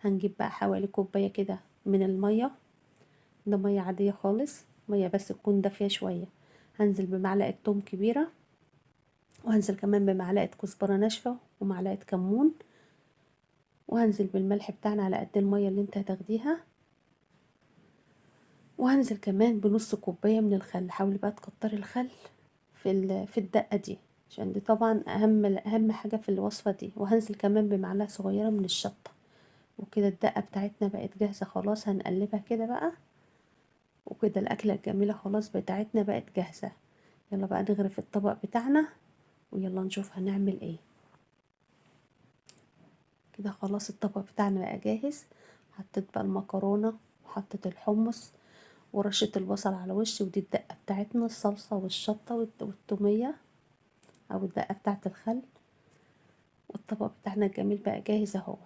هنجيب بقى حوالي كوباية كده من المية، ده مية عادية خالص، مية بس تكون دافية شوية. هنزل بمعلقة توم كبيرة، وهنزل كمان بمعلقة كزبرة ناشفة ومعلقة كمون، وهنزل بالملح بتاعنا على قد المية اللي انت هتاخديها، وهنزل كمان بنص كوباية من الخل. حاولي بقى تكتري الخل في الدقة دي، عشان دي طبعا اهم حاجة في الوصفة دي. وهنزل كمان بمعلقة صغيرة من الشطة. وكده الدقة بتاعتنا بقت جاهزة خلاص، هنقلبها كده بقى، وكده الأكلة الجميلة خلاص بتاعتنا بقت جاهزة. يلا بقى نغرف الطبق بتاعنا، ويلا نشوف هنعمل ايه. كده خلاص الطبق بتاعنا بقى جاهز. حطيت بقى المكرونة، وحطيت الحمص، ورشة البصل على وش، ودي الدقة بتاعتنا، الصلصة والشطة والتومية او الدقة بتاعت الخل. والطبق بتاعنا الجميل بقى جاهز اهو.